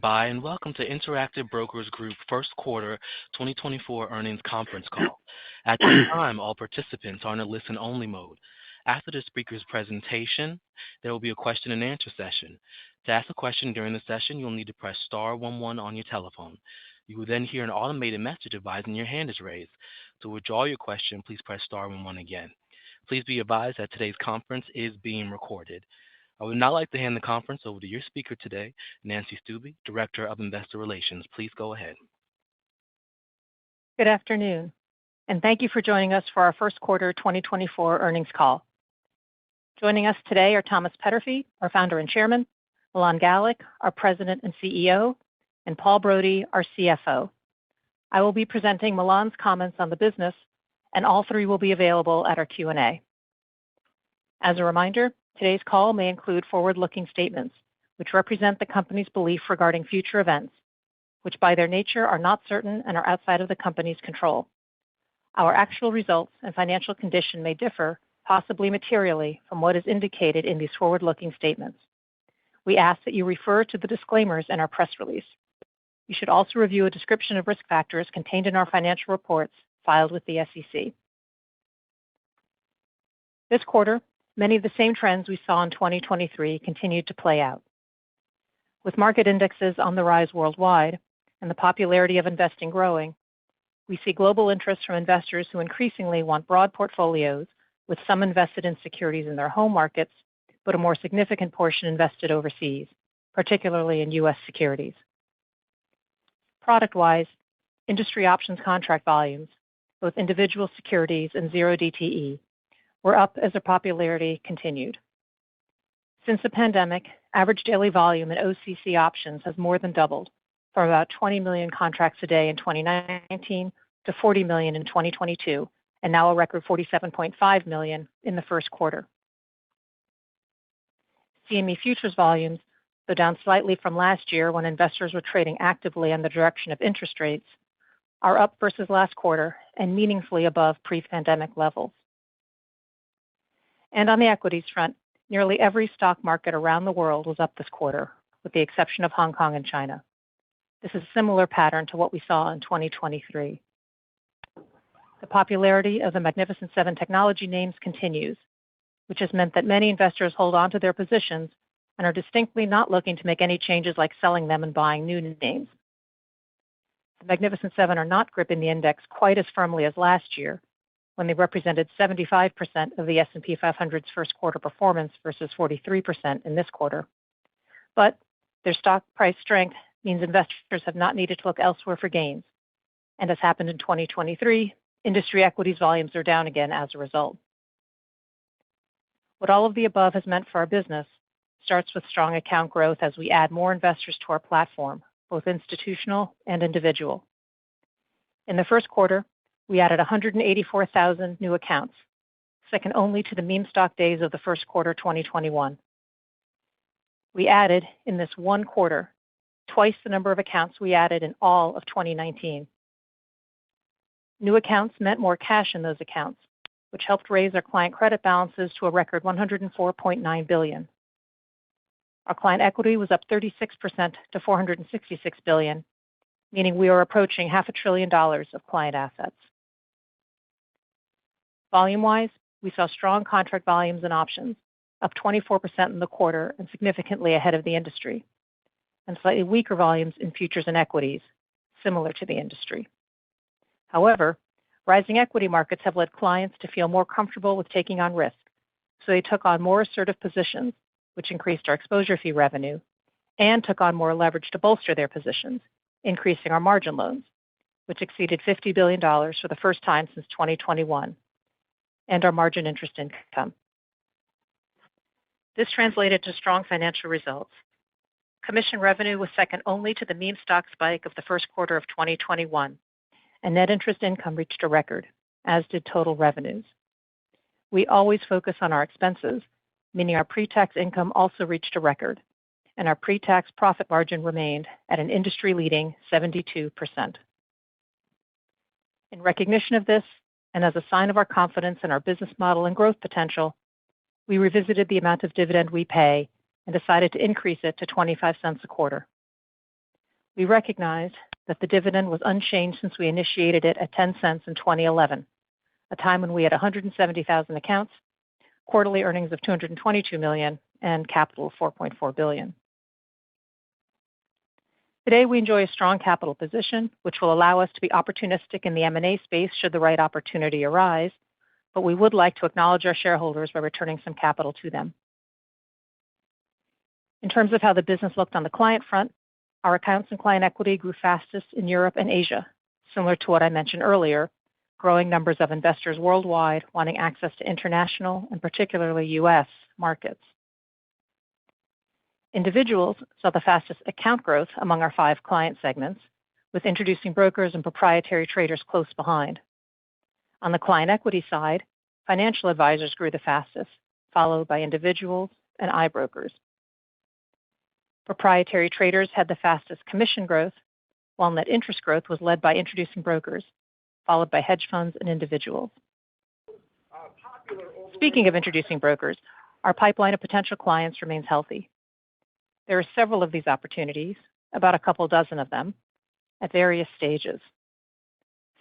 by, and welcome to Interactive Brokers Group First Quarter 2024 Earnings Conference Call. At this time, all participants are in a listen-only mode. After the speaker's presentation, there will be a question-and-answer session. To ask a question during the session, you'll need to press star 11 on your telephone. You will then hear an automated message advising your hand is raised. To withdraw your question, please press star 11 again. Please be advised that today's conference is being recorded. I would now like to hand the conference over to your speaker today, Nancy Stuebe, Director of Investor Relations. Please go ahead. Good afternoon, and thank you for joining us for our First Quarter 2024 Earnings Call. Joining us today are Thomas Peterffy, our Founder and Chairman, Milan Galik, our President and CEO, and Paul Brody, our CFO. I will be presenting Milan's comments on the business, and all three will be available at our Q&A. As a reminder, today's call may include forward-looking statements, which represent the company's belief regarding future events, which by their nature are not certain and are outside of the company's control. Our actual results and financial condition may differ, possibly materially, from what is indicated in these forward-looking statements. We ask that you refer to the disclaimers in our press release. You should also review a description of risk factors contained in our financial reports filed with the SEC. This quarter, many of the same trends we saw in 2023 continued to play out. With market indexes on the rise worldwide and the popularity of investing growing, we see global interest from investors who increasingly want broad portfolios, with some invested in securities in their home markets, but a more significant portion invested overseas, particularly in U.S. securities. Product-wise, industry options contract volumes, both individual securities and 0DTE, were up as their popularity continued. Since the pandemic, average daily volume in OCC options has more than doubled, from about 20 million contracts a day in 2019 to 40 million in 2022, and now a record 47.5 million in the first quarter. CME futures volumes, though down slightly from last year when investors were trading actively in the direction of interest rates, are up versus last quarter and meaningfully above pre-pandemic levels. And on the equities front, nearly every stock market around the world was up this quarter, with the exception of Hong Kong and China. This is a similar pattern to what we saw in 2023. The popularity of the Magnificent Seven technology names continues, which has meant that many investors hold on to their positions and are distinctly not looking to make any changes like selling them and buying new names. The Magnificent Seven are not gripping the index quite as firmly as last year, when they represented 75% of the S&P 500's first quarter performance versus 43% in this quarter. But their stock price strength means investors have not needed to look elsewhere for gains. And as happened in 2023, industry equities volumes are down again as a result. What all of the above has meant for our business starts with strong account growth as we add more investors to our platform, both institutional and individual. In the first quarter, we added 184,000 new accounts, second only to the meme stock days of the first quarter 2021. We added, in this one quarter, twice the number of accounts we added in all of 2019. New accounts meant more cash in those accounts, which helped raise our client credit balances to a record $104.9 billion. Our client equity was up 36% to $466 billion, meaning we are approaching $500 billion of client assets. Volume-wise, we saw strong contract volumes and options, up 24% in the quarter and significantly ahead of the industry, and slightly weaker volumes in futures and equities, similar to the industry. However, rising equity markets have led clients to feel more comfortable with taking on risk, so they took on more assertive positions, which increased our exposure fee revenue, and took on more leverage to bolster their positions, increasing our margin loans, which exceeded $50 billion for the first time since 2021, and our margin interest income. This translated to strong financial results. Commission revenue was second only to the meme stock spike of the first quarter of 2021, and net interest income reached a record, as did total revenues. We always focus on our expenses, meaning our pre-tax income also reached a record, and our pre-tax profit margin remained at an industry-leading 72%. In recognition of this, and as a sign of our confidence in our business model and growth potential, we revisited the amount of dividend we pay and decided to increase it to 25 cents a quarter. We recognized that the dividend was unchanged since we initiated it at 10 cents in 2011, a time when we had 170,000 accounts, quarterly earnings of $222 million, and capital of $4.4 billion. Today, we enjoy a strong capital position, which will allow us to be opportunistic in the M&A space should the right opportunity arise, but we would like to acknowledge our shareholders by returning some capital to them. In terms of how the business looked on the client front, our accounts and client equity grew fastest in Europe and Asia, similar to what I mentioned earlier, growing numbers of investors worldwide wanting access to international and particularly U.S. markets. Individuals saw the fastest account growth among our 5 client segments, with introducing brokers and proprietary traders close behind. On the client equity side, financial advisors grew the fastest, followed by individuals and iBrokers. Proprietary traders had the fastest commission growth, while net interest growth was led by introducing brokers, followed by hedge funds and individuals. Speaking of introducing brokers, our pipeline of potential clients remains healthy. There are several of these opportunities, about a couple dozen of them, at various stages.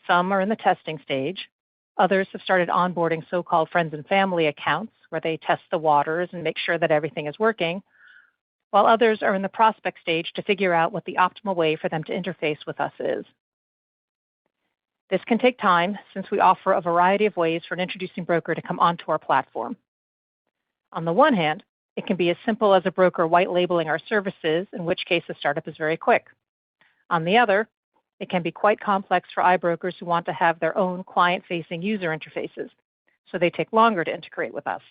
Some are in the testing stage. Others have started onboarding so-called friends and family accounts, where they test the waters and make sure that everything is working, while others are in the prospect stage to figure out what the optimal way for them to interface with us is. This can take time since we offer a variety of ways for an introducing broker to come onto our platform. On the one hand, it can be as simple as a broker white labeling our services, in which case the startup is very quick. On the other, it can be quite complex for iBrokers who want to have their own client-facing user interfaces, so they take longer to integrate with us.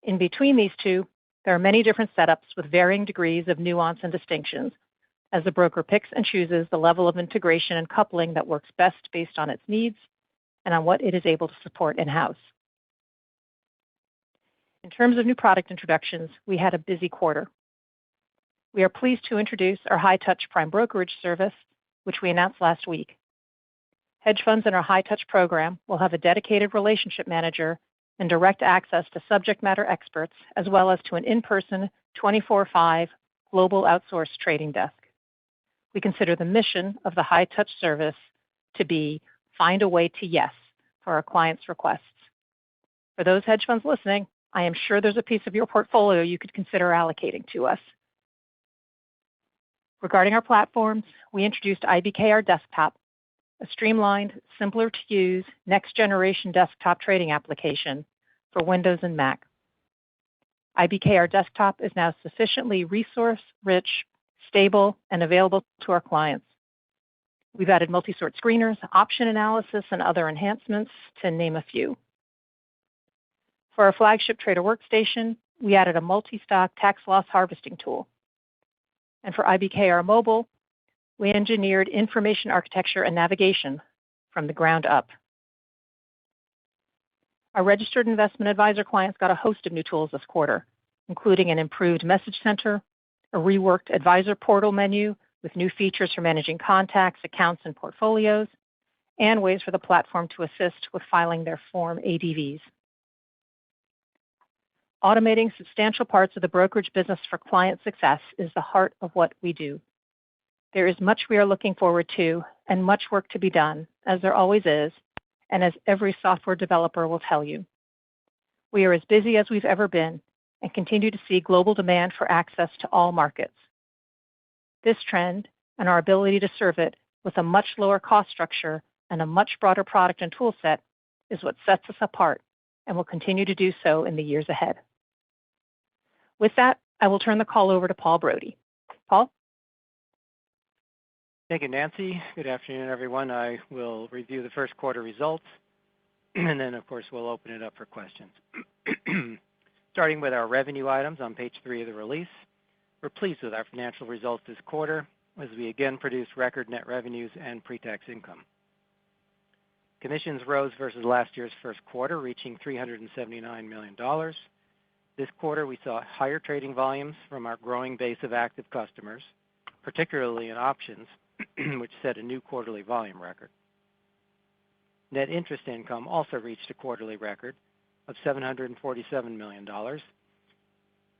In between these two, there are many different setups with varying degrees of nuance and distinctions, as the broker picks and chooses the level of integration and coupling that works best based on its needs and on what it is able to support in-house. In terms of new product introductions, we had a busy quarter. We are pleased to introduce our high-touch prime brokerage service, which we announced last week. Hedge funds in our high-touch program will have a dedicated relationship manager and direct access to subject matter experts, as well as to an in-person 24/5 global outsourced trading desk. We consider the mission of the high-touch service to be find a way to yes for our clients' requests. For those hedge funds listening, I am sure there's a piece of your portfolio you could consider allocating to us. Regarding our platforms, we introduced IBKR Desktop, a streamlined, simpler to use, next-generation desktop trading application for Windows and Mac. IBKR Desktop is now sufficiently resource-rich, stable, and available to our clients. We've added multi-sort screeners, option analysis, and other enhancements, to name a few. For our flagship trader workstation, we added a multi-stock tax loss harvesting tool. And for IBKR Mobile, we engineered information architecture and navigation from the ground up. Our registered investment advisor clients got a host of new tools this quarter, including an improved message center, a reworked advisor portal menu with new features for managing contacts, accounts, and portfolios, and ways for the platform to assist with filing their Form ADVs. Automating substantial parts of the brokerage business for client success is the heart of what we do. There is much we are looking forward to and much work to be done, as there always is, and as every software developer will tell you. We are as busy as we've ever been and continue to see global demand for access to all markets. This trend and our ability to serve it with a much lower cost structure and a much broader product and tool set is what sets us apart and will continue to do so in the years ahead. With that, I will turn the call over to Paul Brody. Paul? Thank you, Nancy. Good afternoon, everyone. I will review the first quarter results, and then, of course, we'll open it up for questions. Starting with our revenue items on page 3 of the release, we're pleased with our financial results this quarter as we again produced record net revenues and pre-tax income. Commissions rose versus last year's first quarter, reaching $379 million. This quarter, we saw higher trading volumes from our growing base of active customers, particularly in options, which set a new quarterly volume record. Net interest income also reached a quarterly record of $747 million,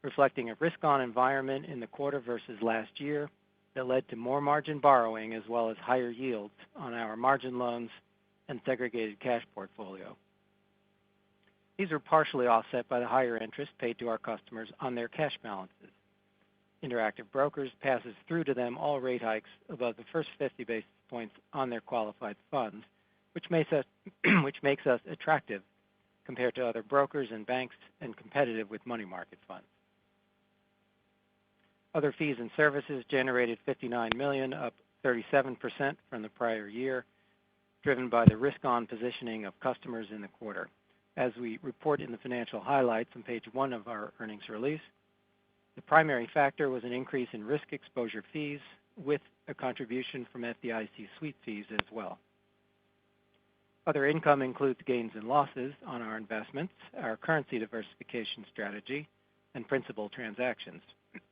reflecting a risk-on environment in the quarter versus last year that led to more margin borrowing as well as higher yields on our margin loans and segregated cash portfolio. These were partially offset by the higher interest paid to our customers on their cash balances. Interactive Brokers passes through to them all rate hikes above the first 50 basis points on their qualified funds, which makes us attractive compared to other brokers and banks and competitive with money market funds. Other fees and services generated $59 million, up 37% from the prior year, driven by the risk-on positioning of customers in the quarter. As we report in the financial highlights on page 1 of our earnings release, the primary factor was an increase in risk exposure fees with a contribution from FDIC sweep fees as well. Other income includes gains and losses on our investments, our currency diversification strategy, and principal transactions.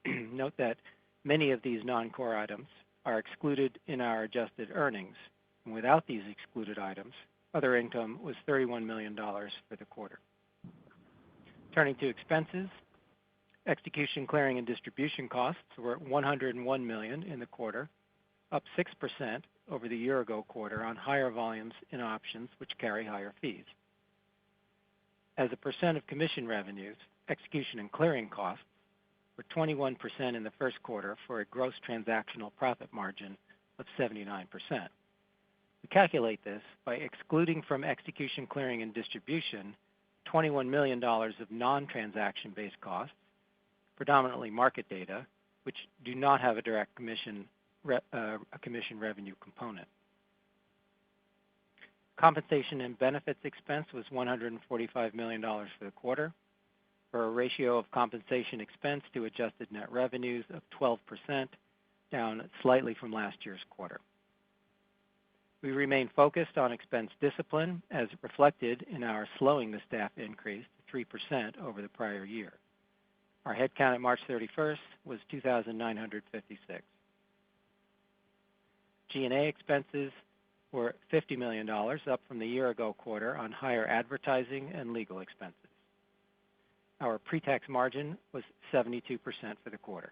Note that many of these non-core items are excluded in our adjusted earnings, and without these excluded items, other income was $31 million for the quarter. Turning to expenses, execution, clearing, and distribution costs were at $101 million in the quarter, up 6% over the year-ago quarter on higher volumes in options, which carry higher fees. As a percent of commission revenues, execution and clearing costs were 21% in the first quarter for a gross transactional profit margin of 79%. We calculate this by excluding from execution, clearing, and distribution $21 million of non-transaction-based costs, predominantly market data, which do not have a direct commission revenue component. Compensation and benefits expense was $145 million for the quarter, for a ratio of compensation expense to adjusted net revenues of 12%, down slightly from last year's quarter. We remain focused on expense discipline, as reflected in our slowing the staff increase to 3% over the prior year. Our headcount at March 31st was 2,956. G&A expenses were $50 million, up from the year-ago quarter on higher advertising and legal expenses. Our pre-tax margin was 72% for the quarter.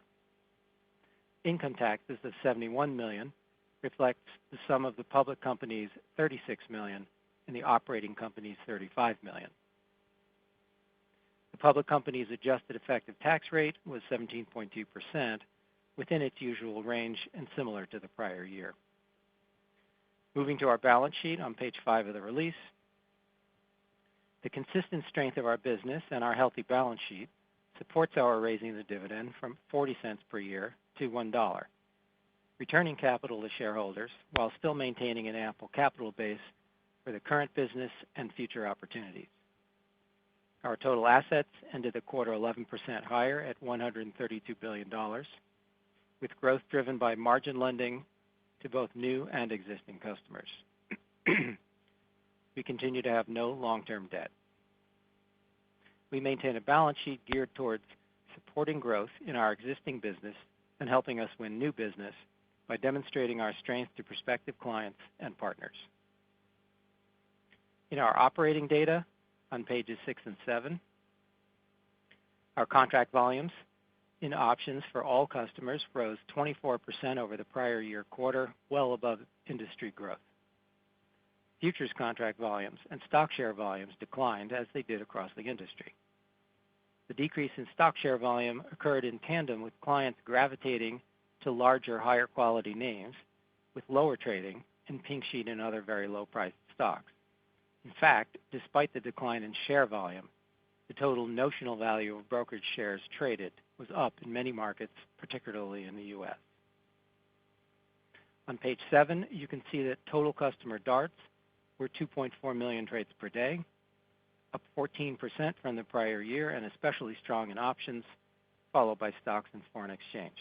Income taxes of $71 million reflects the sum of the public company's $36 million and the operating company's $35 million. The public company's adjusted effective tax rate was 17.2%, within its usual range and similar to the prior year. Moving to our balance sheet on page 5 of the release, the consistent strength of our business and our healthy balance sheet supports our raising the dividend from 40 cents per year to $1, returning capital to shareholders while still maintaining an ample capital base for the current business and future opportunities. Our total assets ended the quarter 11% higher at $132 billion, with growth driven by margin lending to both new and existing customers. We continue to have no long-term debt. We maintain a balance sheet geared towards supporting growth in our existing business and helping us win new business by demonstrating our strength to prospective clients and partners. In our operating data on pages 6 and 7, our contract volumes in options for all customers rose 24% over the prior year quarter, well above industry growth. Futures contract volumes and stock share volumes declined as they did across the industry. The decrease in stock share volume occurred in tandem with clients gravitating to larger, higher quality names with lower trading in pink sheet and other very low priced stocks. In fact, despite the decline in share volume, the total notional value of brokerage shares traded was up in many markets, particularly in the U.S. On page 7, you can see that total customer DARTs were 2.4 million trades per day, up 14% from the prior year and especially strong in options, followed by stocks and foreign exchange.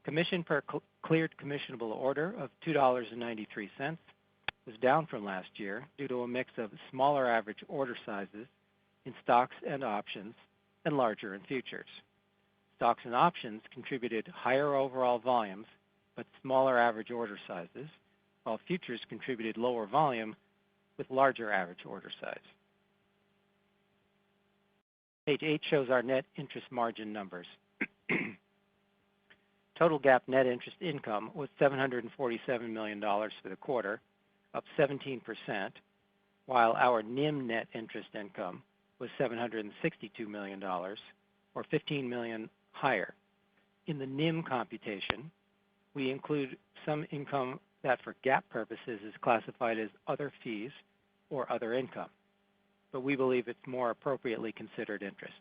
Commission per cleared commissionable order of $2.93 was down from last year due to a mix of smaller average order sizes in stocks and options and larger in futures. Stocks and options contributed higher overall volumes but smaller average order sizes, while futures contributed lower volume with larger average order size. Page 8 shows our net interest margin numbers. Total GAAP net interest income was $747 million for the quarter, up 17%, while our NIM net interest income was $762 million, or $15 million higher. In the NIM computation, we include some income that for GAAP purposes is classified as other fees or other income, but we believe it's more appropriately considered interest.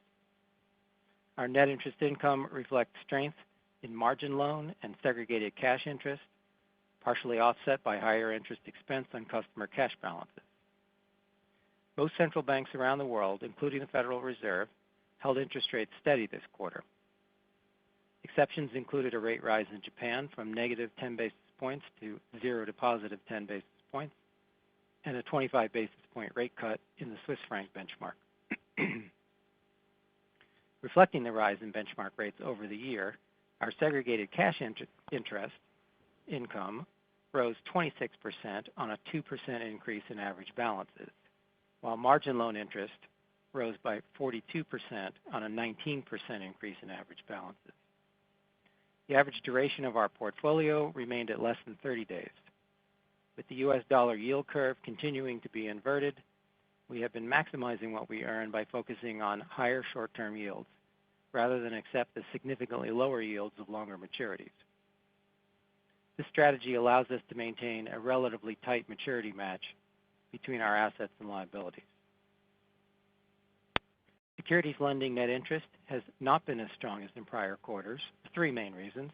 Our net interest income reflects strength in margin loan and segregated cash interest, partially offset by higher interest expense on customer cash balances. Most central banks around the world, including the Federal Reserve, held interest rates steady this quarter. Exceptions included a rate rise in Japan from negative 10 basis points to 0 to positive 10 basis points, and a 25 basis point rate cut in the Swiss franc benchmark. Reflecting the rise in benchmark rates over the year, our segregated cash interest income rose 26% on a 2% increase in average balances, while margin loan interest rose by 42% on a 19% increase in average balances. The average duration of our portfolio remained at less than 30 days. With the U.S. dollar yield curve continuing to be inverted, we have been maximizing what we earn by focusing on higher short-term yields, rather than accept the significantly lower yields of longer maturities. This strategy allows us to maintain a relatively tight maturity match between our assets and liabilities. Securities lending net interest has not been as strong as in prior quarters for three main reasons.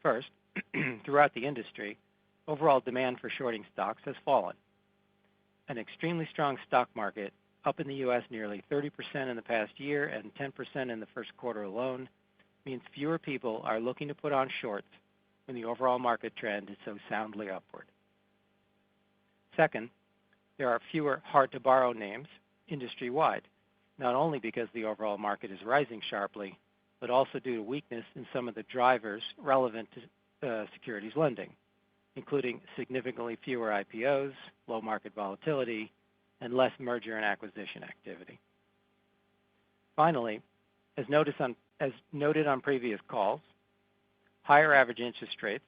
First, throughout the industry, overall demand for shorting stocks has fallen. An extremely strong stock market, up in the U.S. nearly 30% in the past year and 10% in the first quarter alone, means fewer people are looking to put on shorts when the overall market trend is so soundly upward. Second, there are fewer hard-to-borrow names industry-wide, not only because the overall market is rising sharply, but also due to weakness in some of the drivers relevant to securities lending, including significantly fewer IPOs, low market volatility, and less merger and acquisition activity. Finally, as noted on previous calls, higher average interest rates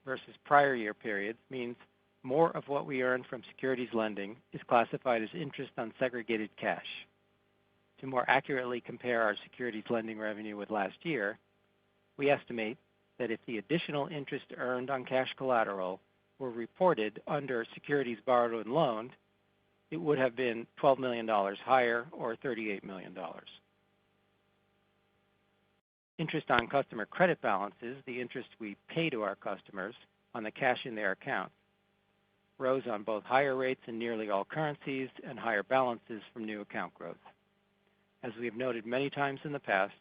versus prior year periods means more of what we earn from securities lending is classified as interest on segregated cash. To more accurately compare our securities lending revenue with last year, we estimate that if the additional interest earned on cash collateral were reported under securities borrowed and loaned, it would have been $12 million higher, or $38 million. Interest on customer credit balances, the interest we pay to our customers on the cash in their accounts, rose on both higher rates in nearly all currencies and higher balances from new account growth. As we have noted many times in the past,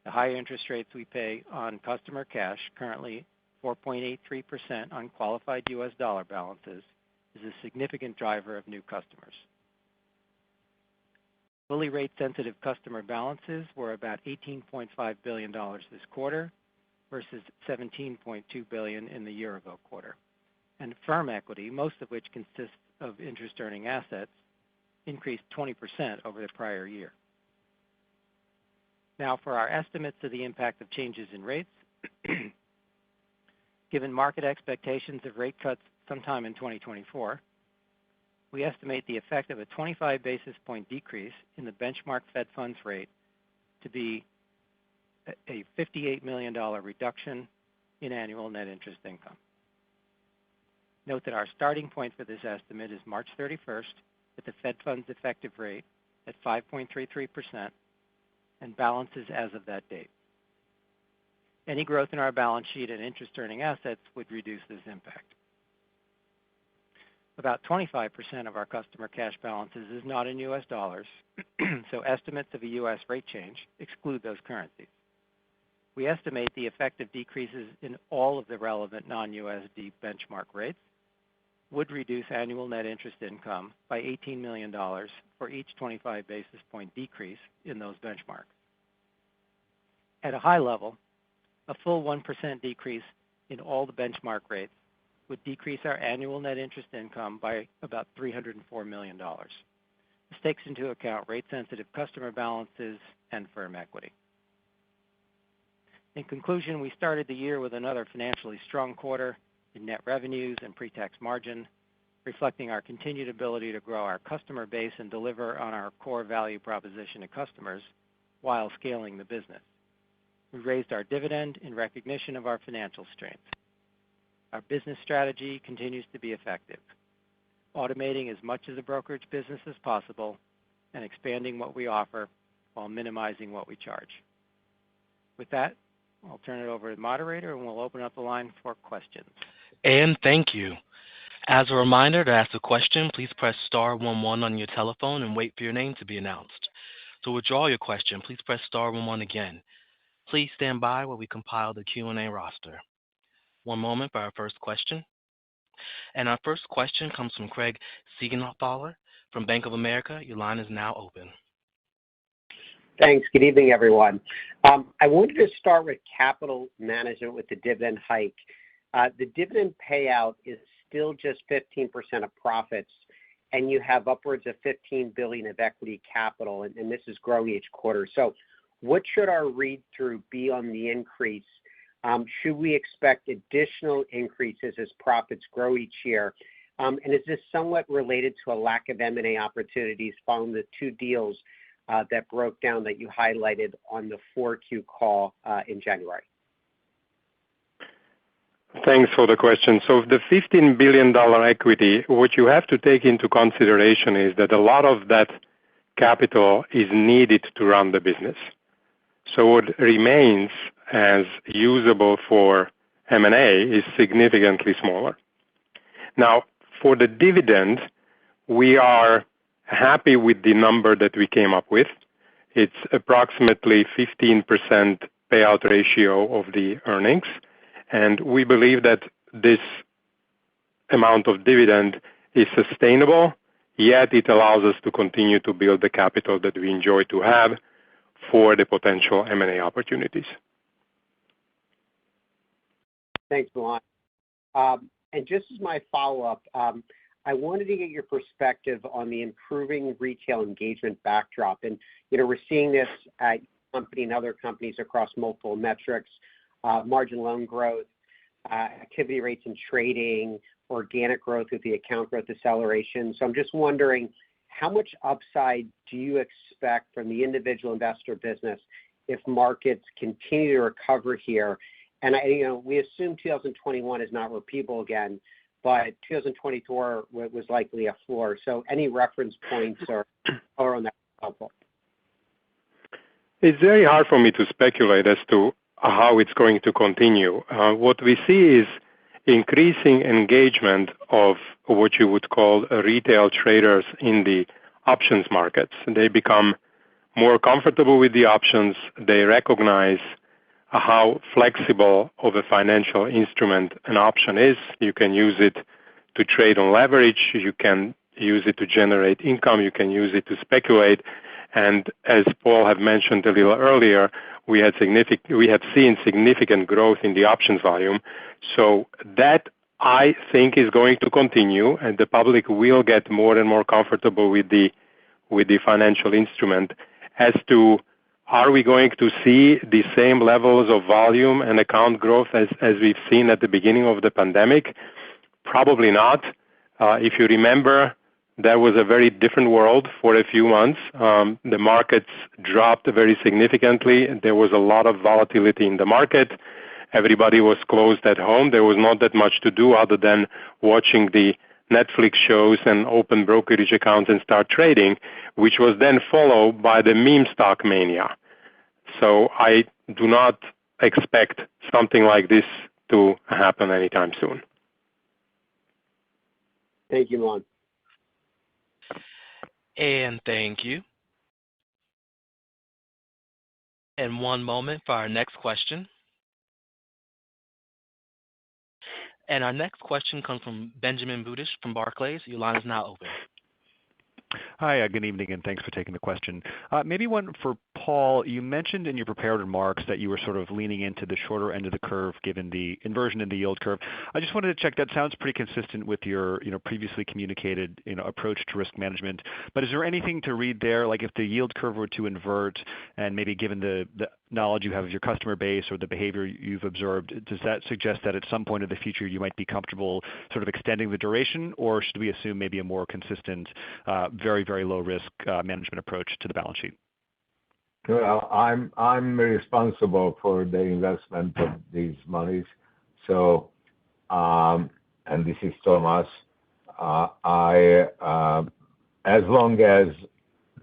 the higher interest rates we pay on customer cash, currently 4.83% on qualified U.S. dollar balances, is a significant driver of new customers. Fully rate-sensitive customer balances were about $18.5 billion this quarter versus $17.2 billion in the year-ago quarter. And firm equity, most of which consists of interest-earning assets, increased 20% over the prior year. Now, for our estimates of the impact of changes in rates, given market expectations of rate cuts sometime in 2024, we estimate the effect of a 25 basis point decrease in the benchmark Fed funds rate to be a $58 million reduction in annual net interest income. Note that our starting point for this estimate is March 31st, with the Fed funds effective rate at 5.33% and balances as of that date. Any growth in our balance sheet and interest-earning assets would reduce this impact. About 25% of our customer cash balances is not in U.S. dollars, so estimates of a U.S. rate change exclude those currencies. We estimate the effect of decreases in all of the relevant non-USD benchmark rates would reduce annual net interest income by $18 million for each 25 basis point decrease in those benchmarks. At a high level, a full 1% decrease in all the benchmark rates would decrease our annual net interest income by about $304 million. This takes into account rate-sensitive customer balances and firm equity. In conclusion, we started the year with another financially strong quarter in net revenues and pre-tax margin, reflecting our continued ability to grow our customer base and deliver on our core value proposition to customers while scaling the business. We raised our dividend in recognition of our financial strength. Our business strategy continues to be effective, automating as much of the brokerage business as possible and expanding what we offer while minimizing what we charge. With that, I'll turn it over to the moderator, and we'll open up the line for questions. And thank you. As a reminder, to ask a question, please press star 11 on your telephone and wait for your name to be announced. To withdraw your question, please press star 11 again. Please stand by while we compile the Q&A roster. One moment for our first question. And our first question comes from Craig Siegenthaler from Bank of America. Your line is now open. Thanks. Good evening, everyone. I wanted to start with capital management with the dividend hike. The dividend payout is still just 15% of profits, and you have upwards of $15 billion of equity capital, and this is growing each quarter. So what should our read-through be on the increase? Should we expect additional increases as profits grow each year? And is this somewhat related to a lack of M&A opportunities following the two deals that broke down that you highlighted on the 4Q call in January? Thanks for the question. So the $15 billion equity, what you have to take into consideration is that a lot of that capital is needed to run the business. So what remains as usable for M&A is significantly smaller. Now, for the dividend, we are happy with the number that we came up with. It's approximately 15% payout ratio of the earnings, and we believe that this amount of dividend is sustainable, yet it allows us to continue to build the capital that we enjoy to have for the potential M&A opportunities. Thanks, Milan. And just as my follow-up, I wanted to get your perspective on the improving retail engagement backdrop. And, we're seeing this at your company and other companies across multiple metrics, margin loan growth, activity rates in trading, organic growth with the account growth acceleration. So I'm just wondering, how much upside do you expect from the individual investor business if markets continue to recover here? And, we assume 2021 is not repeatable again, but 2024 was likely a floor. So any reference points or on that helpful? It's very hard for me to speculate as to how it's going to continue. What we see is increasing engagement of what you would call retail traders in the options markets. They become more comfortable with the options. They recognize how flexible of a financial instrument an option is. You can use it to trade on leverage. You can use it to generate income. You can use it to speculate. And as Paul had mentioned a little earlier, we have seen significant growth in the options volume. So that, I think, is going to continue, and the public will get more and more comfortable with the financial instrument. As to, are we going to see the same levels of volume and account growth as we've seen at the beginning of the pandemic? Probably not. If you remember, that was a very different world for a few months. The markets dropped very significantly. There was a lot of volatility in the market. Everybody was closed at home. There was not that much to do other than watching the Netflix shows and open brokerage accounts and start trading, which was then followed by the meme stock mania. So I do not expect something like this to happen anytime soon. Thank you, Milan. And thank you. And one moment for our next question. And our next question comes from Benjamin Budish from Barclays. Your line is now open. Hi, good evening, and thanks for taking the question. Maybe one for Paul, you mentioned in your prepared remarks that you were sort of leaning into the shorter end of the curve given the inversion in the yield curve. I just wanted to check, that sounds pretty consistent with your previously communicated approach to risk management. But is there anything to read there, like if the yield curve were to invert and maybe given the knowledge you have of your customer base or the behavior you've observed, does that suggest that at some point in the future you might be comfortable sort of extending the duration, or should we assume maybe a more consistent, very, very low risk management approach to the balance sheet? Well, I'm responsible for the investment of these monies. So, and this is Thomas. As long as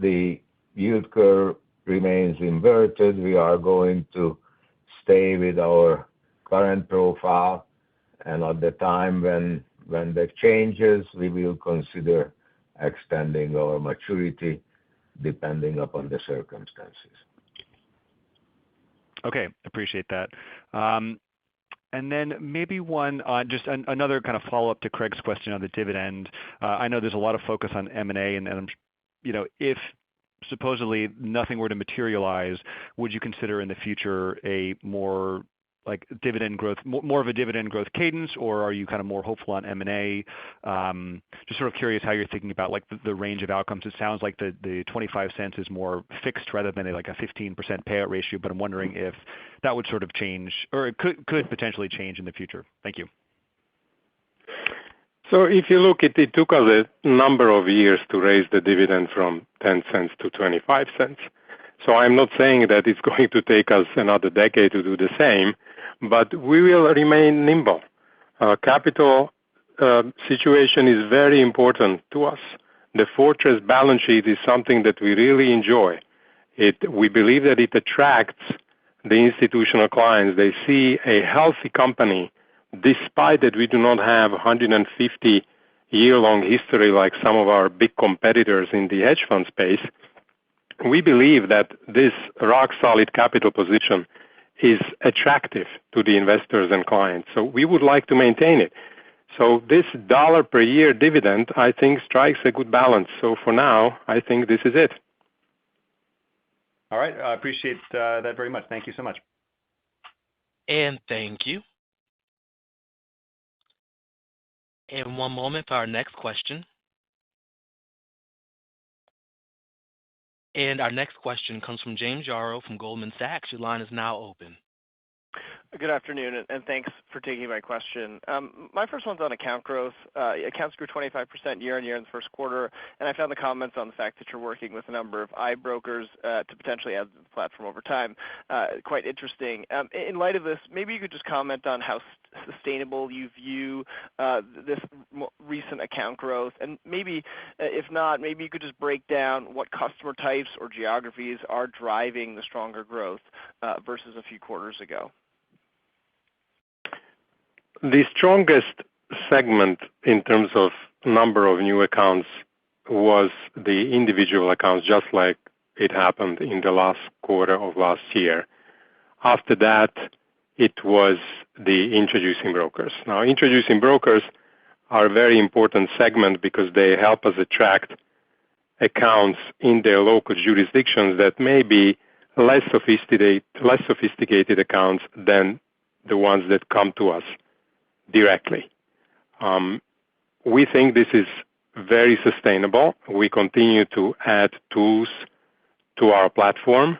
the yield curve remains inverted, we are going to stay with our current profile. And at the time when that changes, we will consider extending our maturity depending upon the circumstances. Okay, appreciate that. And then maybe one on just another kind of follow-up to Craig's question on the dividend. I know there's a lot of focus on M&A, and if supposedly nothing were to materialize, would you consider in the future a more like dividend growth, more of a dividend growth cadence, or are you kind of more hopeful on M&A? Just sort of curious how you're thinking about like the range of outcomes. It sounds like the 25 cents is more fixed rather than like a 15% payout ratio, but I'm wondering if that would sort of change, or it could potentially change in the future. Thank you. So if you look, it took us a number of years to raise the dividend from 10 cents to 25 cents. So I'm not saying that it's going to take us another decade to do the same, but we will remain nimble. Capital situation is very important to us. The fortress balance sheet is something that we really enjoy. We believe that it attracts the institutional clients. They see a healthy company, despite that we do not have 150-year-long history like some of our big competitors in the hedge fund space. We believe that this rock-solid capital position is attractive to the investors and clients. So we would like to maintain it. So this $1 per year dividend, I think, strikes a good balance. So for now, I think this is it. All right. I appreciate that very much. Thank you so much. And thank you. And one moment for our next question. And our next question comes from James Yarrow from Goldman Sachs. Your line is now open. Good afternoon, and thanks for taking my question. My first one's on account growth. Accounts grew 25% year on year in the first quarter, and I found the comments on the fact that you're working with a number of iBrokers to potentially add to the platform over time quite interesting. In light of this, maybe you could just comment on how sustainable you view this recent account growth, and maybe, if not, maybe you could just break down what customer types or geographies are driving the stronger growth versus a few quarters ago. The strongest segment in terms of number of new accounts was the individual accounts, just like it happened in the last quarter of last year. After that, it was the introducing brokers. Now, introducing brokers are a very important segment because they help us attract accounts in their local jurisdictions that may be less sophisticated accounts than the ones that come to us directly. We think this is very sustainable. We continue to add tools to our platform.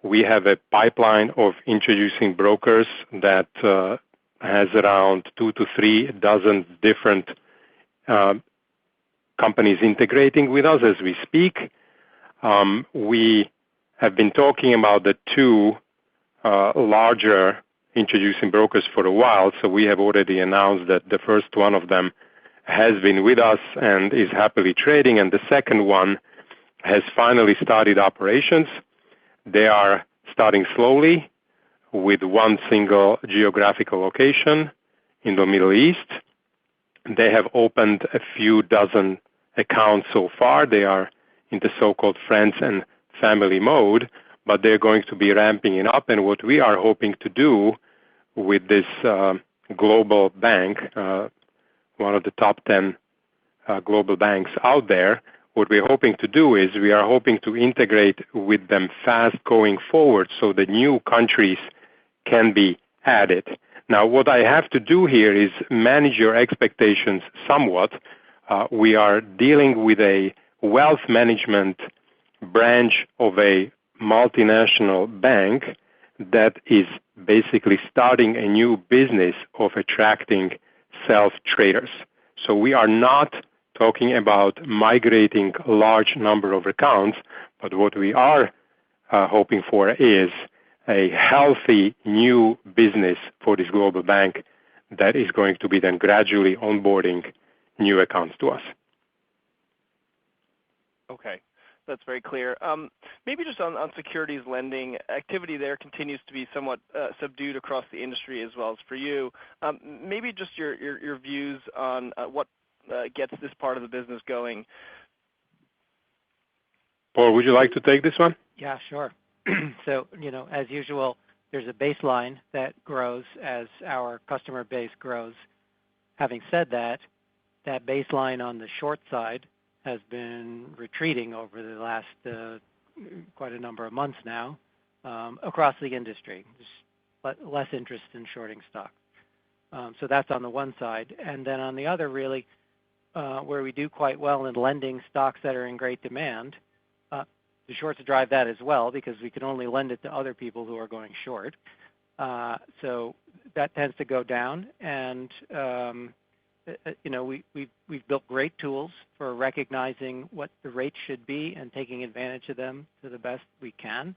We have a pipeline of introducing brokers that has around 2 to 3 dozen different companies integrating with us as we speak. We have been talking about the 2 larger introducing brokers for a while, so we have already announced that the first one of them has been with us and is happily trading, and the second one has finally started operations. They are starting slowly with one single geographical location in the Middle East. They have opened a few dozen accounts so far. They are in the so-called friends and family mode, but they're going to be ramping it up. And what we are hoping to do with this global bank, one of the top 10 global banks out there, what we're hoping to do is we are hoping to integrate with them fast going forward so the new countries can be added. Now, what I have to do here is manage your expectations somewhat. We are dealing with a wealth management branch of a multinational bank that is basically starting a new business of attracting self-traders. So we are not talking about migrating a large number of accounts, but what we are hoping for is a healthy new business for this global bank that is going to be then gradually onboarding new accounts to us. Okay, that's very clear. Maybe just on securities lending, activity there continues to be somewhat subdued across the industry as well as for you. Maybe just your views on what gets this part of the business going. Paul, would you like to take this one? Yeah, sure. So, as usual, there's a baseline that grows as our customer base grows. Having said that, that baseline on the short side has been retreating over the last quite a number of months now across the industry. There's less interest in shorting stock. So that's on the one side. And then on the other, really, where we do quite well in lending stocks that are in great demand, the shorts drive that as well because we can only lend it to other people who are going short. So that tends to go down. And, we've built great tools for recognizing what the rates should be and taking advantage of them to the best we can.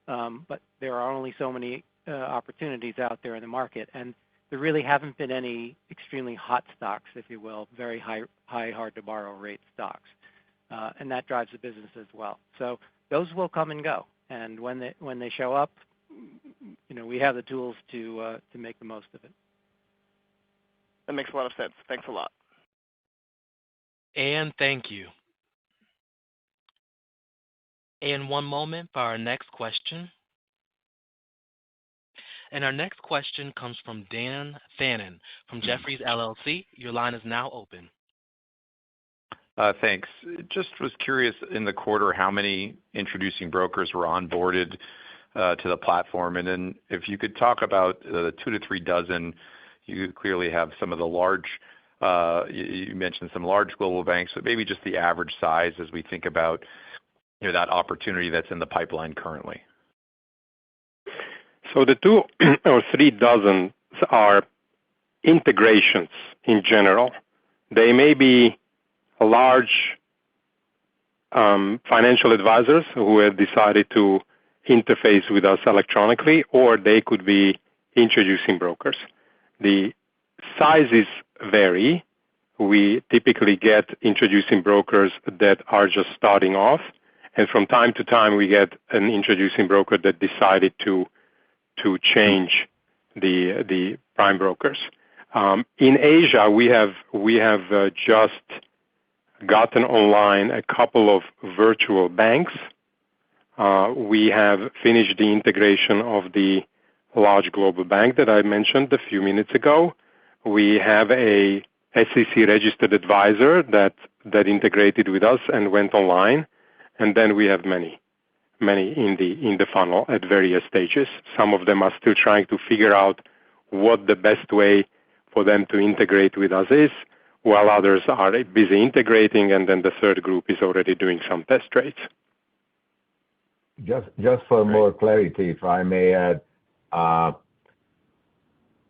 But there are only so many opportunities out there in the market. And there really haven't been any extremely hot stocks, if you will, very high hard to borrow rate stocks. And that drives the business as well. So those will come and go. And when they show up, we have the tools to make the most of it. That makes a lot of sense. Thanks a lot. And thank you. And one moment for our next question. And our next question comes from Dan Fannon from Jefferies LLC. Your line is now open. Thanks. Just was curious in the quarter how many introducing brokers were onboarded to the platform. And then if you could talk about the 2 to 3 dozen, you clearly have some of the large, you mentioned some large global banks, but maybe just the average size as we think about that opportunity that's in the pipeline currently. So the 2 or 3 dozen are integrations in general. They may be large financial advisors who have decided to interface with us electronically, or they could be introducing brokers. The sizes vary. We typically get introducing brokers that are just starting off, and from time to time we get an introducing broker that decided to change the prime brokers. In Asia, we have just gotten online a couple of virtual banks. We have finished the integration of the large global bank that I mentioned a few minutes ago. We have a SEC-registered advisor that integrated with us and went online, and then we have many in the funnel at various stages. Some of them are still trying to figure out what the best way for them to integrate with us is, while others are busy integrating, and then the third group is already doing some test trades. Just for more clarity, if I may add,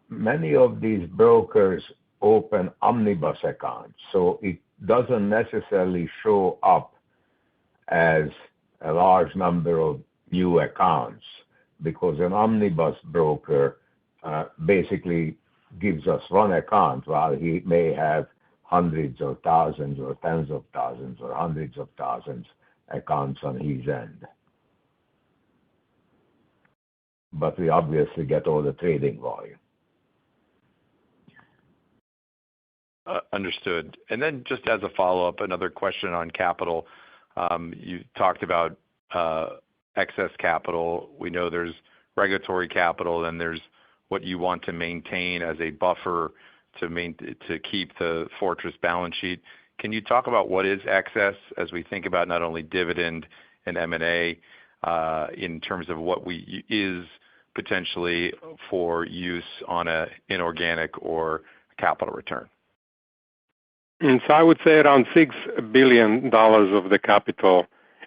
many of these brokers open omnibus accounts, so it doesn't necessarily show up as a large number of new accounts, because an omnibus broker basically gives us one account while he may have hundreds or thousands or tens of thousands or hundreds of thousands accounts on his end. But we obviously get all the trading volume. Understood. And then just as a follow-up, another question on capital. You talked about excess capital. We know there's regulatory capital, and there's what you want to maintain as a buffer to keep the fortress balance sheet. Can you talk about what is excess as we think about not only dividend and M&A in terms of what is potentially for use on an inorganic or capital return? So I would say around $6 billion of the capital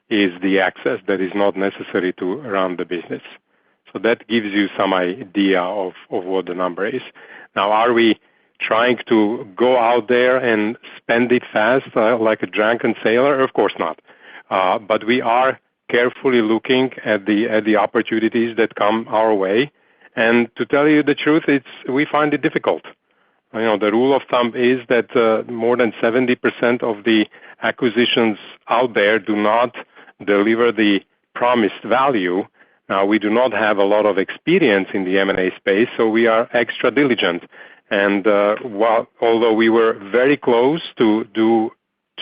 is the excess that is not necessary to run the business. So that gives you some idea of what the number is. Now, are we trying to go out there and spend it fast like a drunken sailor? Of course not. But we are carefully looking at the opportunities that come our way. And to tell you the truth, we find it difficult. The rule of thumb is that more than 70% of the acquisitions out there do not deliver the promised value. Now, we do not have a lot of experience in the M&A space, so we are extra diligent. And although we were very close to do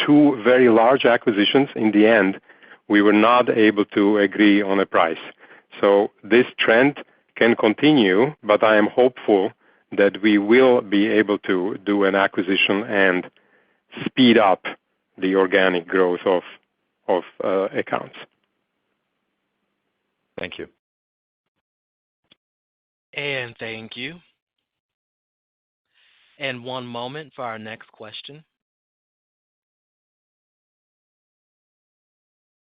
2 very large acquisitions, in the end, we were not able to agree on a price. So this trend can continue, but I am hopeful that we will be able to do an acquisition and speed up the organic growth of accounts. Thank you. And thank you. And one moment for our next question.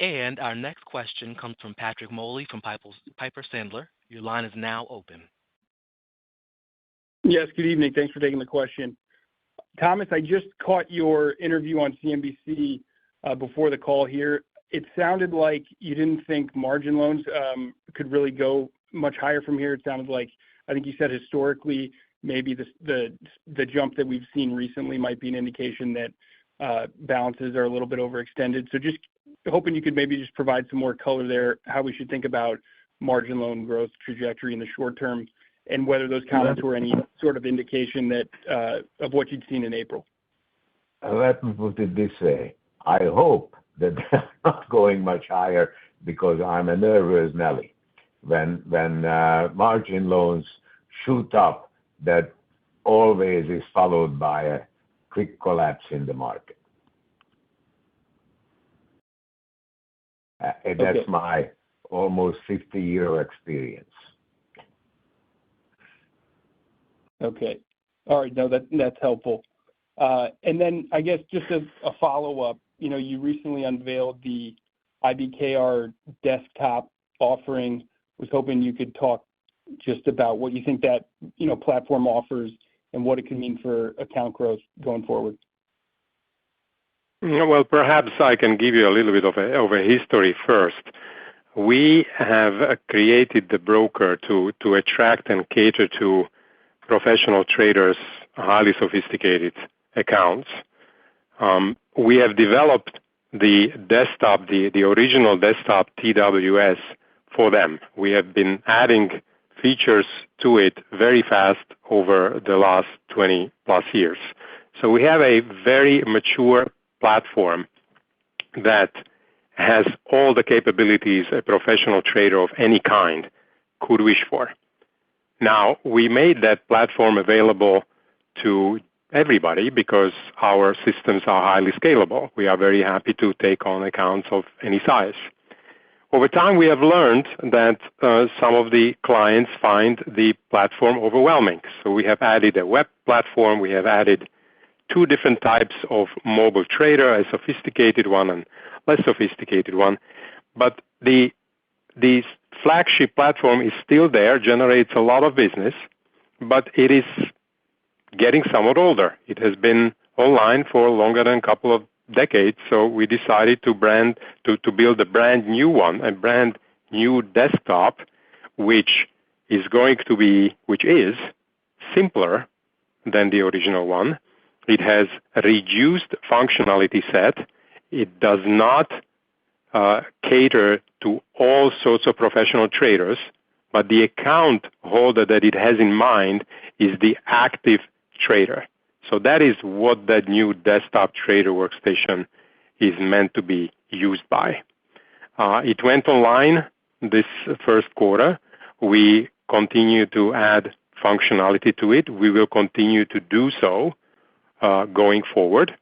And our next question comes from Patrick Moley from Piper Sandler. Your line is now open. Yes, good evening. Thanks for taking the question. Thomas, I just caught your interview on CNBC before the call here. It sounded like you didn't think margin loans could really go much higher from here. It sounded like, I think you said historically, maybe the jump that we've seen recently might be an indication that balances are a little bit overextended. So just hoping you could maybe just provide some more color there, how we should think about margin loan growth trajectory in the short term, and whether those comments were any sort of indication that of what you'd seen in April. Let me put it this way. I hope that they're not going much higher because I'm a nervous Nelly. When margin loans shoot up, that always is followed by a quick collapse in the market. That's my almost 50-year experience. Okay. All right. No, that's helpful. And then I guess just a follow-up, you recently unveiled the IBKR desktop offering. Was hoping you could talk just about what you think that, platform offers and what it can mean for account growth going forward. Well, perhaps I can give you a little bit of a history first. We have created the broker to attract and cater to professional traders, highly sophisticated accounts. We have developed the desktop, the original desktop TWS for them. We have been adding features to it very fast over the last 20 plus years. So we have a very mature platform that has all the capabilities a professional trader of any kind could wish for. Now, we made that platform available to everybody because our systems are highly scalable. We are very happy to take on accounts of any size. Over time, we have learned that some of the clients find the platform overwhelming. So we have added a web platform. We have added 2 different types of mobile trader, a sophisticated one and less sophisticated one. But the flagship platform is still there, generates a lot of business, but it is getting somewhat older. It has been online for longer than a couple of decades, so we decided to build a brand new one, a brand new desktop, which is simpler than the original one. It has a reduced functionality set. It does not cater to all sorts of professional traders, but the account holder that it has in mind is the active trader. So that is what that new desktop trader workstation is meant to be used by. It went online this first quarter. We continue to add functionality to it. We will continue to do so going forward.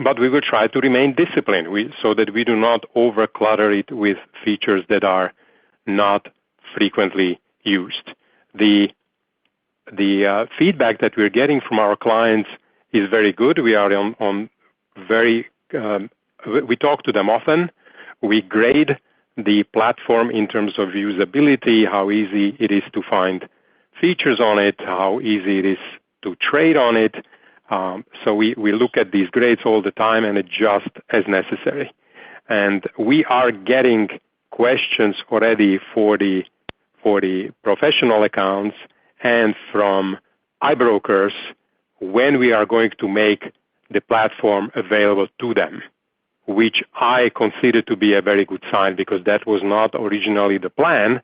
but we will try to remain disciplined so that we do not over-clutter it with features that are not frequently used. The feedback that we're getting from our clients is very good. We are we talk to them often. We grade the platform in terms of usability, how easy it is to find features on it, how easy it is to trade on it. So we look at these grades all the time and adjust as necessary. And we are getting questions already for the professional accounts and from iBrokers when we are going to make the platform available to them, which I consider to be a very good sign because that was not originally the plan,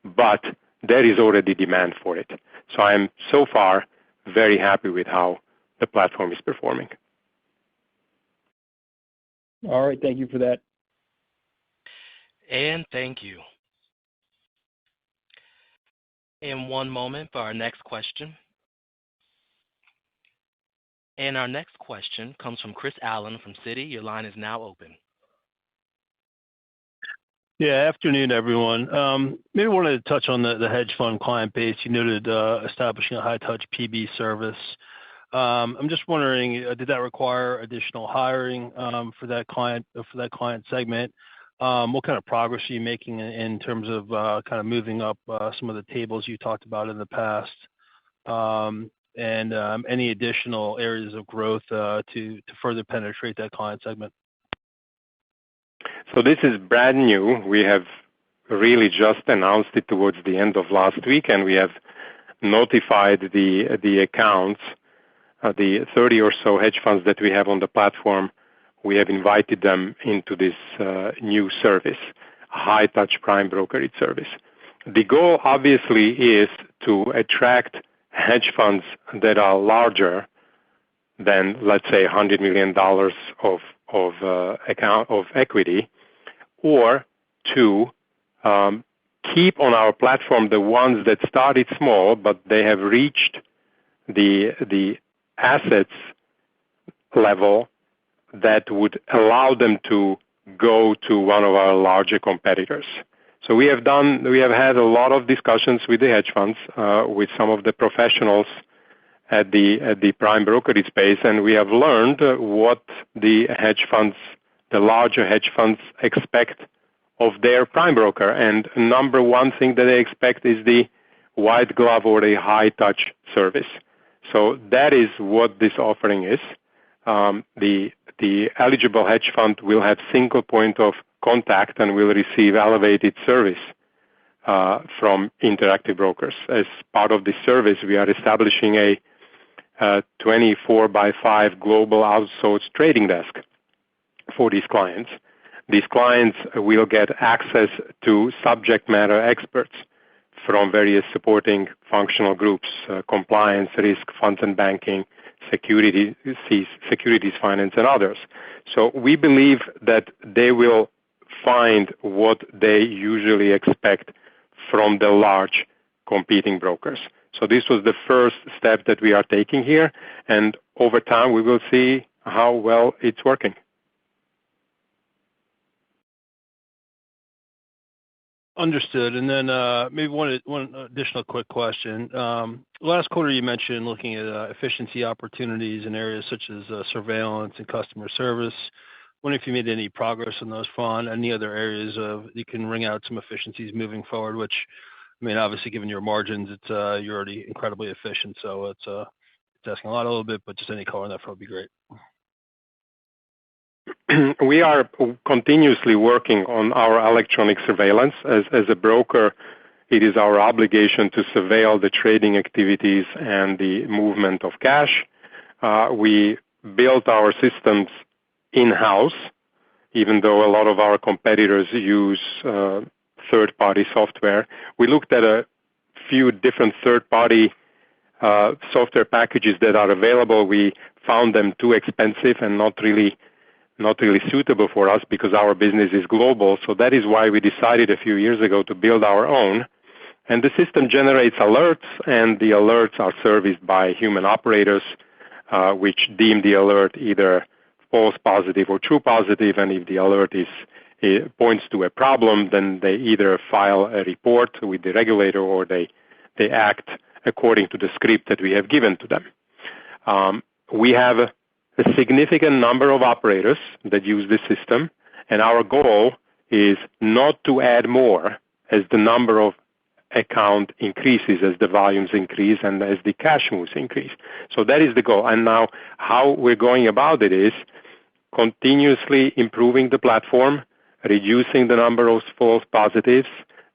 but there is already demand for it. So I'm so far very happy with how the platform is performing. All right. Thank you for that. And thank you. And one moment for our next question. And our next question comes from Chris Allen from Citi. Your line is now open. Yeah, afternoon, everyone. Maybe wanted to touch on the hedge fund client base. You noted establishing a high-touch PB service. I'm just wondering, did that require additional hiring for that client segment? What kind of progress are you making in terms of kind of moving up some of the tables you talked about in the past? And any additional areas of growth to further penetrate that client segment? So this is brand new. We have really just announced it towards the end of last week, and we have notified the accounts, the 30 or so hedge funds that we have on the platform. We have invited them into this new service, a high-touch prime brokerage service. The goal, obviously, is to attract hedge funds that are larger than, let's say, $100 million of equity, or to keep on our platform the ones that started small, but they have reached the assets level that would allow them to go to one of our larger competitors. So we have had a lot of discussions with the hedge funds, with some of the professionals at the prime brokerage space, and we have learned what the larger hedge funds expect of their prime broker. And number one thing that they expect is the white glove or a high touch service. So that is what this offering is. The eligible hedge fund will have single point of contact and will receive elevated service from Interactive Brokers. As part of this service, we are establishing a 24/5 global outsourced trading desk for these clients. These clients will get access to subject matter experts from various supporting functional groups, compliance, risk, funds and banking, securities finance, and others. So we believe that they will find what they usually expect from the large competing brokers. So this was the first step that we are taking here, and over time we will see how well it's working. Understood. And then maybe one additional quick question. Last quarter, you mentioned looking at efficiency opportunities in areas such as surveillance and customer service. Wondering if you made any progress on those front, any other areas you can wring out some efficiencies moving forward, which, I mean, obviously, given your margins, you're already incredibly efficient, so it's asking a little bit, but just any color on that front would be great. We are continuously working on our electronic surveillance. As a broker, it is our obligation to surveil the trading activities and the movement of cash. We built our systems in-house, even though a lot of our competitors use third-party software. We looked at a few different third-party software packages that are available. We found them too expensive and not really suitable for us because our business is global. So that is why we decided a few years ago to build our own. And the system generates alerts, and the alerts are serviced by human operators, which deem the alert either false positive or true positive, and if the alert it points to a problem, then they either file a report with the regulator or they act according to the script that we have given to them. We have a significant number of operators that use this system, and our goal is not to add more as the number of account increases, as the volumes increase, and as the cash moves increase. So that is the goal. And now how we're going about it is continuously improving the platform, reducing the number of false positives,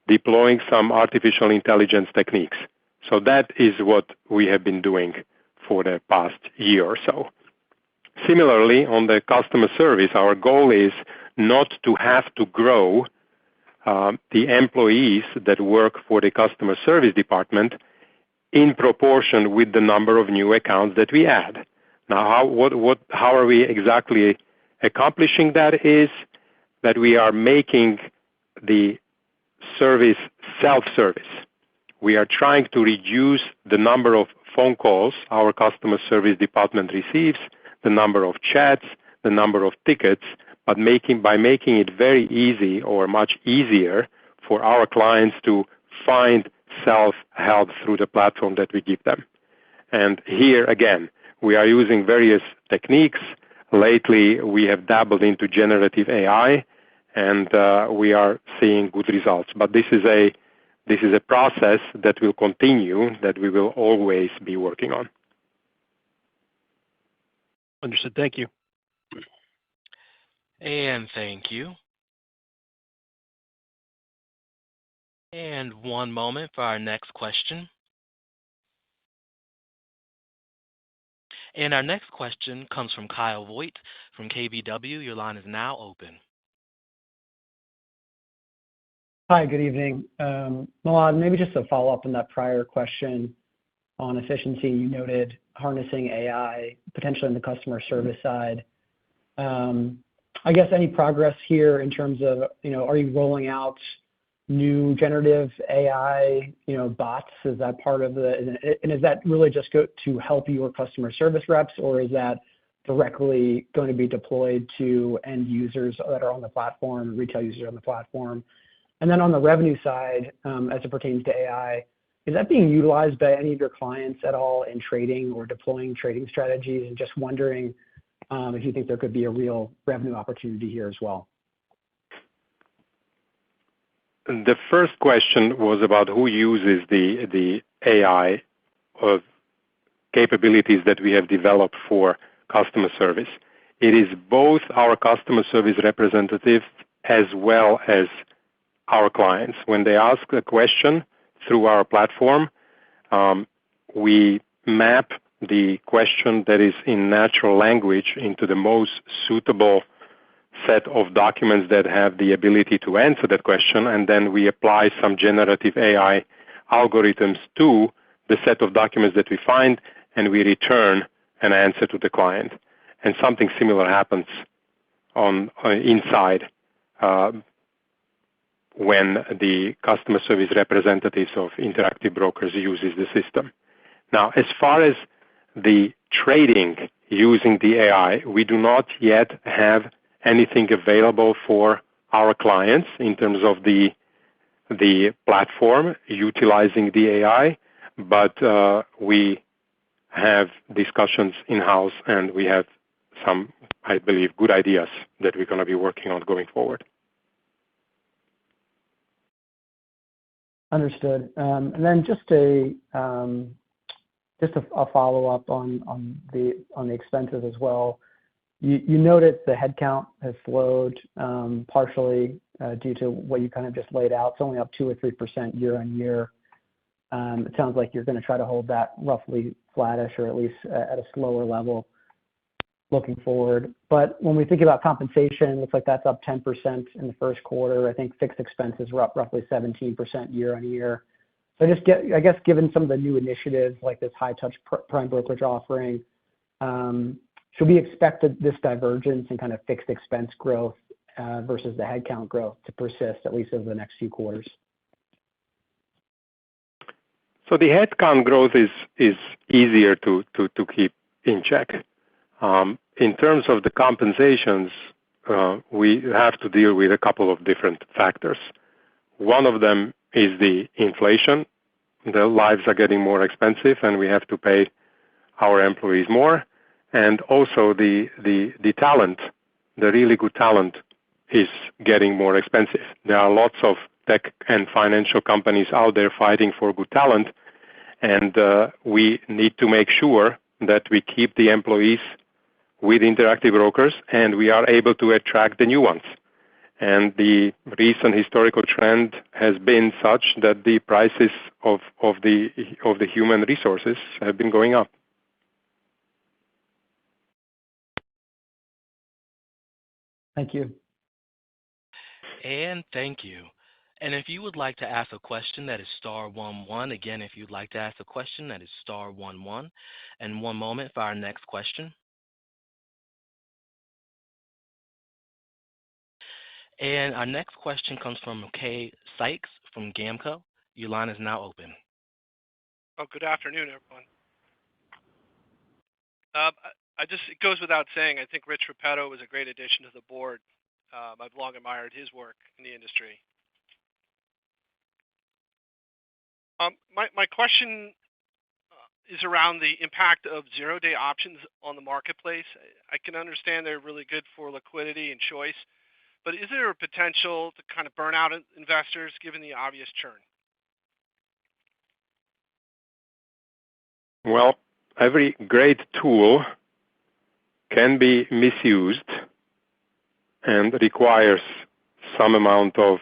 deploying some artificial intelligence techniques. So that is what we have been doing for the past year or so. Similarly, on the customer service, our goal is not to have to grow the employees that work for the customer service department in proportion with the number of new accounts that we add. Now, how are we exactly accomplishing that is that we are making the service self-service. We are trying to reduce the number of phone calls our customer service department receives, the number of chats, the number of tickets, but by making it very easy or much easier for our clients to find self-help through the platform that we give them. And here, again, we are using various techniques. Lately, we have dabbled into generative AI, and we are seeing good results. But this is a process that will continue, that we will always be working on. Understood. Thank you. And thank you. And one moment for our next question. And our next question comes from Kyle Voigt from KBW. Your line is now open. Hi, good evening. Milan, maybe just a follow-up on that prior question on efficiency. You noted harnessing AI, potentially on the customer service side. I guess any progress here in terms of, are you rolling out new generative AI, bots? Is that part of and is that really just to help your customer service reps, or is that directly going to be deployed to end users that are on the platform, retail users on the platform? And then on the revenue side, as it pertains to AI, is that being utilized by any of your clients at all in trading or deploying trading strategies? And just wondering if you think there could be a real revenue opportunity here as well. The first question was about who uses the AI capabilities that we have developed for customer service. It is both our customer service representatives as well as our clients. When they ask a question through our platform, we map the question that is in natural language into the most suitable set of documents that have the ability to answer that question, and then we apply some generative AI algorithms to the set of documents that we find, and we return an answer to the client. And something similar happens inside when the customer service representatives of Interactive Brokers uses the system. Now, as far as the trading using the AI, we do not yet have anything available for our clients in terms of the platform utilizing the AI, but we have discussions in-house, and we have some, I believe, good ideas that we're going to be working on going forward. Understood. And then just a follow-up on the expenses as well. You noted the headcount has slowed partially due to what you kind of just laid out. It's only up 2 or 3% year on year. It sounds like you're going to try to hold that roughly flattish or at least at a slower level looking forward. But when we think about compensation, it looks like that's up 10% in the first quarter. I think fixed expenses were up roughly 17% year on year. So I guess given some of the new initiatives like this high-touch prime brokerage offering, should we expect this divergence in kind of fixed expense growth versus the headcount growth to persist at least over the next few quarters? So the headcount growth is easier to keep in check. in terms of the compensations, we have to deal with a couple of different factors. One of them is the inflation. The lives are getting more expensive, and we have to pay our employees more. And also the talent, the really good talent, is getting more expensive. There are lots of tech and financial companies out there fighting for good talent, and we need to make sure that we keep the employees with Interactive Brokers, and we are able to attract the new ones. And the recent historical trend has been such that the prices of the human resources have been going up. Thank you. And thank you. And if you would like to ask a question, that is star 11. Again, if you'd like to ask a question, that is star 11. And one moment for our next question. And our next question comes from Kay Sykes from GAMCO. Your line is now open. Oh, good afternoon, everyone. It goes without saying, I think Rich Repetto was a great addition to the board. I've long admired his work in the industry. My question is around the impact of zero-day options on the marketplace. I can understand they're really good for liquidity and choice, but is there a potential to kind of burn out investors given the obvious churn? Well, every great tool can be misused and requires some amount of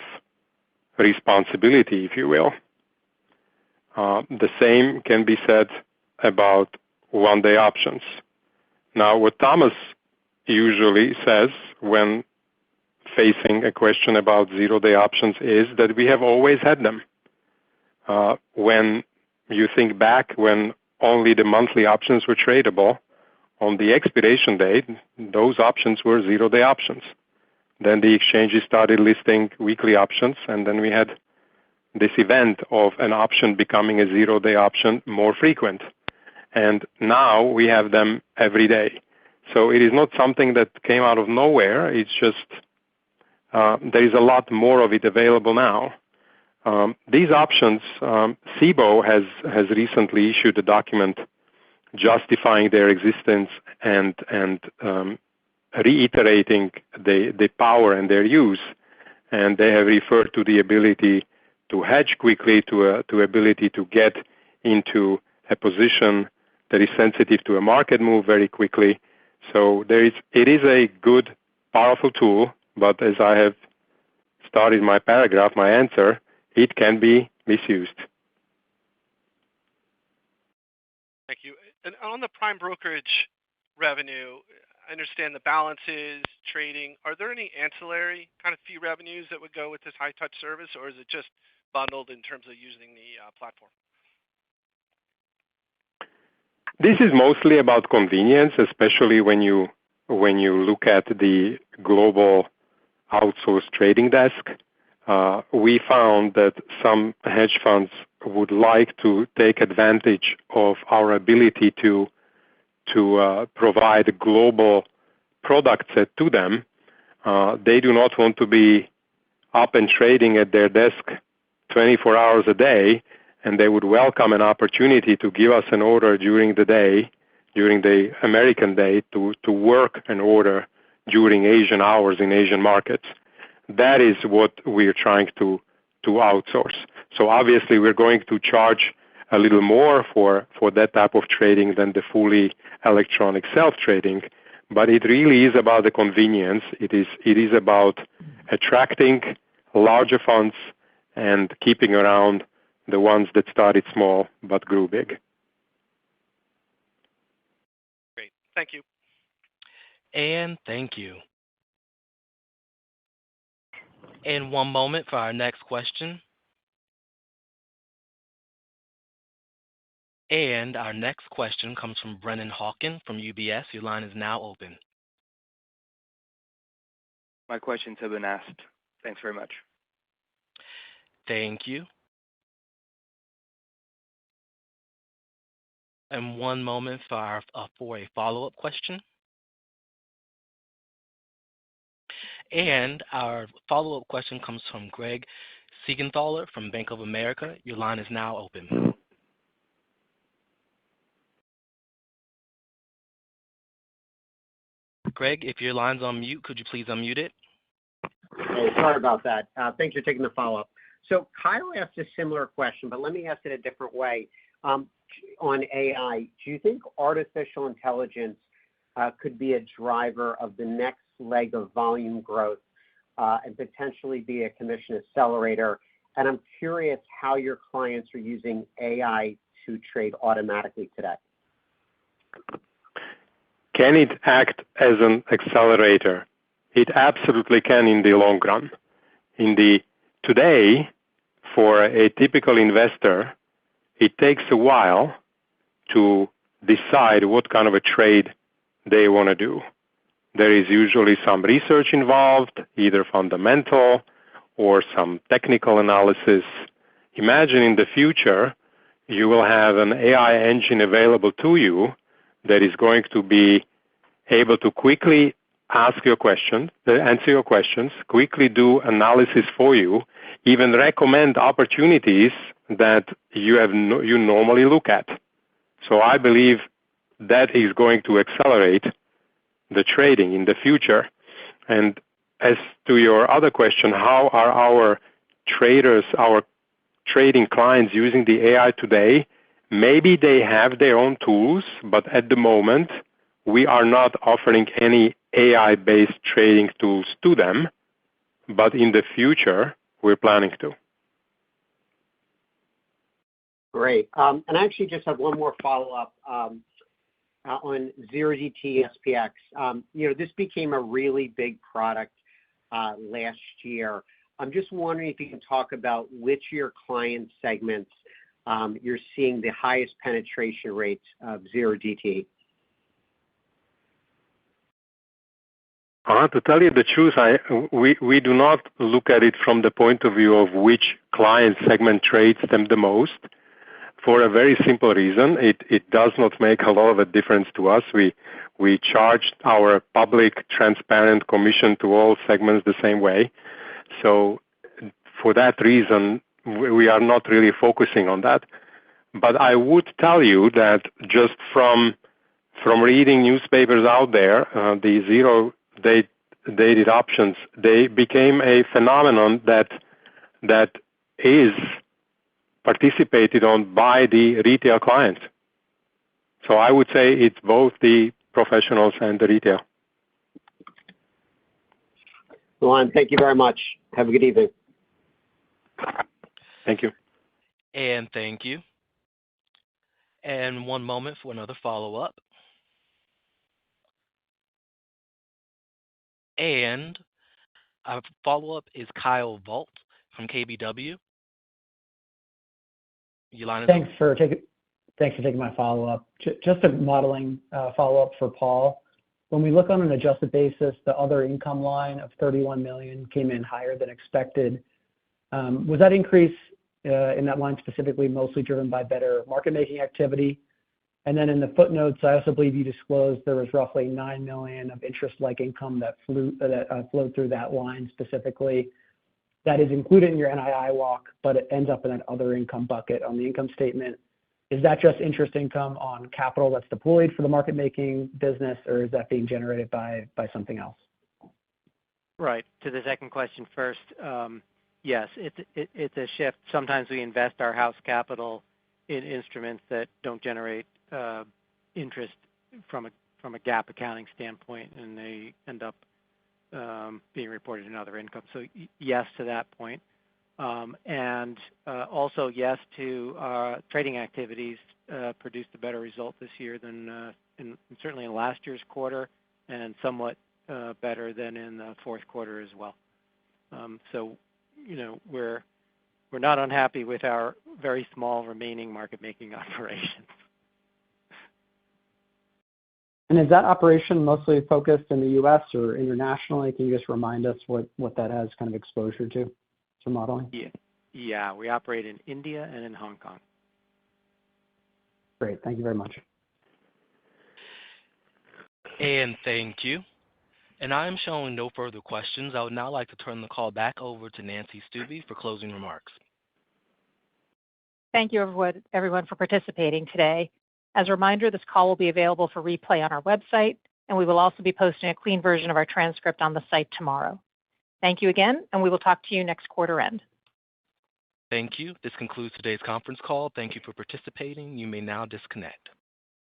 responsibility, if you will. The same can be said about one-day options. Now, what Thomas usually says when facing a question about zero-day options is that we have always had them. When you think back when only the monthly options were tradable, on the expiration date, those options were zero-day options. Then the exchanges started listing weekly options, and then we had this event of an option becoming a zero-day option more frequent. And now we have them every day. So it is not something that came out of nowhere. It's just there is a lot more of it available now. These options, SIBO has recently issued a document justifying their existence and reiterating the power and their use. And they have referred to the ability to hedge quickly, to ability to get into a position that is sensitive to a market move very quickly. So it is a good, powerful tool, but as I have started my paragraph, my answer, it can be misused. Thank you. And on the prime brokerage revenue, I understand the balances, trading. Are there any ancillary kind of fee revenues that would go with this high-touch service, or is it just bundled in terms of using the platform? This is mostly about convenience, especially when you look at the global outsourced trading desk. We found that some hedge funds would like to take advantage of our ability to provide a global product set to them. They do not want to be up and trading at their desk 24 hours a day, and they would welcome an opportunity to give us an order during the day, during the American day, to work an order during Asian hours in Asian markets. That is what we're trying to outsource. So obviously we're going to charge a little more for that type of trading than the fully electronic self-trading, but it really is about the convenience. It is about attracting larger funds and keeping around the ones that started small but grew big. Great. Thank you. And thank you. And one moment for our next question. And our next question comes from Brennan Hawken from UBS. Your line is now open. My questions have been asked. Thanks very much. Thank you. And one moment for a follow-up question. And our follow-up question comes from Greg Siegenthaler from Bank of America. Your line is now open. Greg, if your line's on mute, could you please unmute it? Hey, sorry about that. Thanks for taking the follow-up. So Kyle asked a similar question, but let me ask it a different way. On AI, do you think artificial intelligence could be a driver of the next leg of volume growth and potentially be a commission accelerator? And I'm curious how your clients are using AI to trade automatically today. Can it act as an accelerator? It absolutely can in the long run. Today, for a typical investor, it takes a while to decide what kind of a trade they want to do. There is usually some research involved, either fundamental or some technical analysis. Imagine in the future, you will have an AI engine available to you that is going to be able to quickly answer your questions, quickly do analysis for you, even recommend opportunities that you normally look at. So I believe that is going to accelerate the trading in the future. And as to your other question, how are our traders, our trading clients using the AI today? Maybe they have their own tools, but at the moment, we are not offering any AI-based trading tools to them, but in the future, we're planning to. Great. And I actually just have one more follow-up on 0DT SPX. This became a really big product last year. I'm just wondering if you can talk about which of your client segments you're seeing the highest penetration rates of 0DT. To tell you the truth, we do not look at it from the point of view of which client segment trades them the most. For a very simple reason, it does not make a lot of a difference to us. We charge our public, transparent commission to all segments the same way. So for that reason, we are not really focusing on that. But I would tell you that just from reading newspapers out there, the zero-dated options, they became a phenomenon that is participated on by the retail clients. So I would say it's both the professionals and the retail. Milan, thank you very much. Have a good evening. Thank you. And thank you. And one moment for another follow-up. And our follow-up is Kyle Vogt from KBW. Thanks for taking my follow-up. Just a modeling follow-up for Paul. When we look on an adjusted basis, the other income line of $31 million came in higher than expected. Was that increase in that line specifically mostly driven by better market-making activity? And then in the footnotes, I also believe you disclosed there was roughly $9 million of interest-like income that flowed through that line specifically. That is included in your NII walk, but it ends up in that other income bucket on the income statement. Is that just interest income on capital that's deployed for the market-making business, or is that being generated by something else? Right. To the second question first, yes, it's a shift. Sometimes we invest our house capital in instruments that don't generate interest from a GAAP accounting standpoint, and they end up being reported in other income. So yes to that point. And also yes to trading activities produced a better result this year than certainly in last year's quarter, and somewhat better than in the fourth quarter as well. So we're not unhappy with our very small remaining market-making operations. And is that operation mostly focused in the U.S. or internationally? Can you just remind us what that has kind of exposure to modeling? Yeah, we operate in India and in Hong Kong. Great. Thank you very much. And thank you. I am showing no further questions. I would now like to turn the call back over to Nancy Stuebe for closing remarks. Thank you, everyone, for participating today. As a reminder, this call will be available for replay on our website, and we will also be posting a clean version of our transcript on the site tomorrow. Thank you again, and we will talk to you next quarter end. Thank you. This concludes today's conference call. Thank you for participating. You may now disconnect.